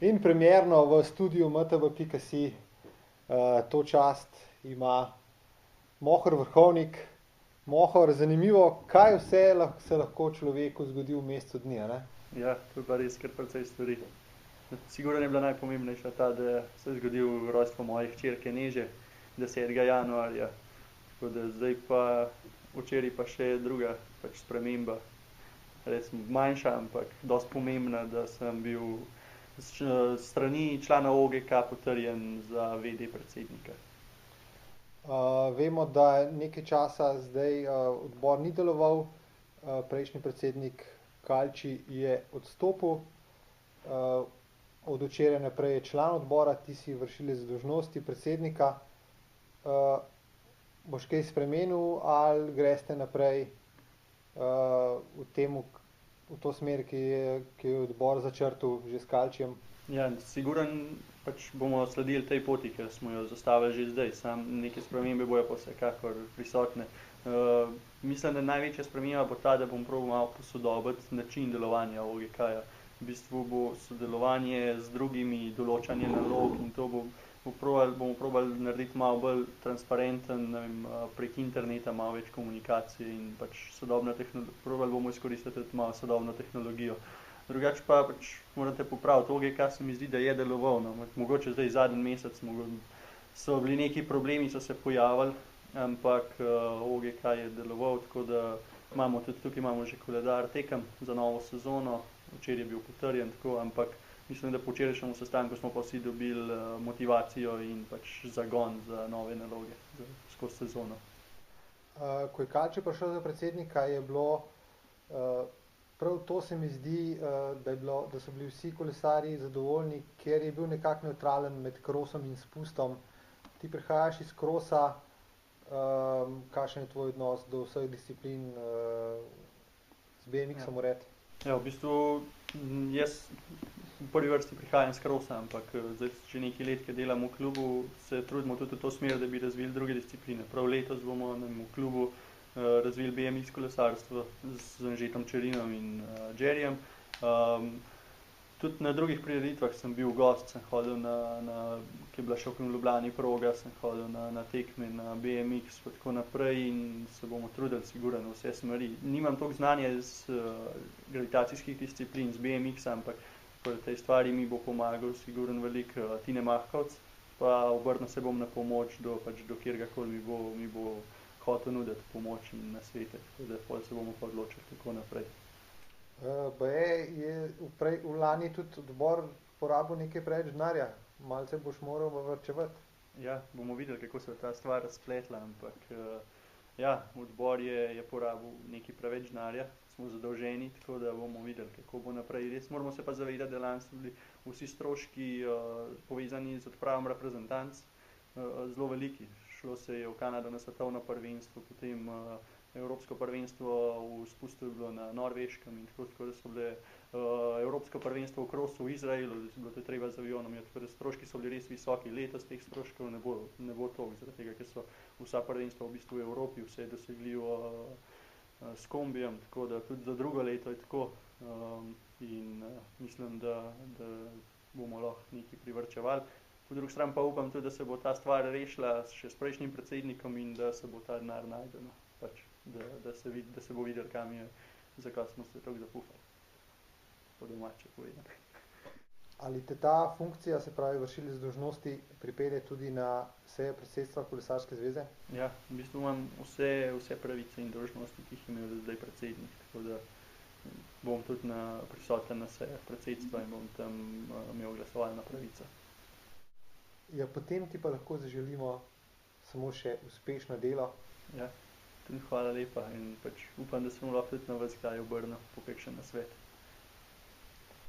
In premierno v studiu mtb.si to čast ima Mohor Vrhovnik. Mohor, zanimivo, kaj vse se lahko človeku zgodi v mesecu dni, a ne? Ja, to je pa res kar precej stvari. Sigurno je bila najpomembnejša ta, da se je zgodil rojstvo moje hčerke Neže 10. januarja. Tako da zdaj pa, včeraj pa še druga sprememba. Recimo manjša, ampak dosti pomembna, da sem bil s strani člana OGK potrjen za VD predsednika. Vemo, da nekaj časa zdaj odbor ni deloval, prejšnji predsednik Kalči je odstopil, od včeraj naprej je član odbora, ti si vršilec dolžnosti predsednika. Boš kaj spremenil ali greste naprej v to smer, ki je odbor začrtal že s Kalčijem? Ja, sigurno bomo sledili tej poti, ki smo jo zastavili že zdaj, samo neke spremembe bojo pa vsekakor prisotne. Mislim, da največja sprememba bo ta, da bom probal malo posodobiti način delovanja OGK-ja. V bistvu bo sodelovanje z drugimi, določanje nalog in to bomo probali narediti malo bolj transparenten, ne vem, prek interneta malo več komunikacije in probali bomo izkoristiti tudi malo sodobno tehnologijo. Drugače pa morate popraviti, OGK se mi zdi, da je deloval, no, mogoče zdaj zadnji mesec so bili neki problemi, so se pojavili, ampak OGK je deloval, tako da tudi tukaj imamo že koledar tekem za novo sezono, včeraj je bil potrjen, tako, ampak mislim, da po včerajšnjem sestanku smo pa vsi dobili motivacijo in zagon za nove naloge skozi sezono. Ko je Kalči prišel za predsednika, je bilo prav to se mi zdi, da so bili vsi kolesarji zadovoljni, ker je bil nekako nevtralen med krosom in spustom. Ti prihajaš iz krosa, kakšen je tvoj odnos do vseh disciplin, z BMX-om vred? Ja, v bistvu jaz v prvi vrsti prihajam iz krosa, ampak zdaj že nekaj let, ki delam v klubu, se trudimo tudi v to smer, da bi razvili druge discipline. Prav letos bomo v klubu razvili BMX kolesarstvo z Anžetom Čerinom in Džerijem. Tudi na drugih prireditvah sem bil gost, sem hodil ko je bila še v Ljubljani proga, sem hodil na tekme, na BMX pa tako naprej in se bomo trudili sigurno v vse smeri. Nimam toliko znanja iz gravitacijskih disciplin, z BMX-a, ampak pri tej stvari mi bo pomagal sigurno veliko Tine Mahkovec, pa obrnil se bom na pomoč do kateregakoli mi bo hotel nuditi pomoč in nasvete, tako da pol se bomo pa odločili, kako naprej. Baje je v lani tudi odbor porabil nekaj preveč denarja, malce boš moral varčevati. Ja, bomo videli, kako se bo ta stvar razpletla, ampak ja, odbor je porabil nekaj preveč denarja, smo zadolženi, tako da bomo videli, kako bo naprej. Res moramo se pa zavedati, da lani so bili vsi stroški povezani z odpravom reprezentanc zelo veliki. Šlo se je v Kanado na svetovno prvenstvo, potem Evropsko prvenstvo v spustu je bilo na Norveškem in tako da so bile Evropsko prvenstvo v krosu v Izraelu, bilo to treba z avionom, tako da stroški so bili res visoki. Letos teh stroškov ne bo toliko, zaradi tega, ker so vsa prvenstva v bistvu v Evropi, vse je dosegljivo s kombijem, tako da tudi za drugo leto je tako in mislim, da bomo lahko nekaj privarčevali. Po drugi strani pa upam tudi, da se bo ta stvar rešila še s prejšnjim predsednikom in da se bo ta denar našel, da se bo videlo, kam je, zakaj smo se toliko zapufali, po domače povedano. Ali te ta funkcija, se pravi vršilec dolžnosti, pripelje tudi na seje predsedstva Kolesarske zveze? Ja, v bistvu imam vse pravice in dolžnosti, ki jih je imel zdaj predsednik, tako da bom tudi prisoten na sejah predsedstva in bom tam imel glasovalno pravico. Ja, potem ti pa lahko zaželimo samo še uspešno delo. Ja, tudi hvala lepa in upam, da se bom lahko tudi na vas kdaj obrnil po kakšen nasvet.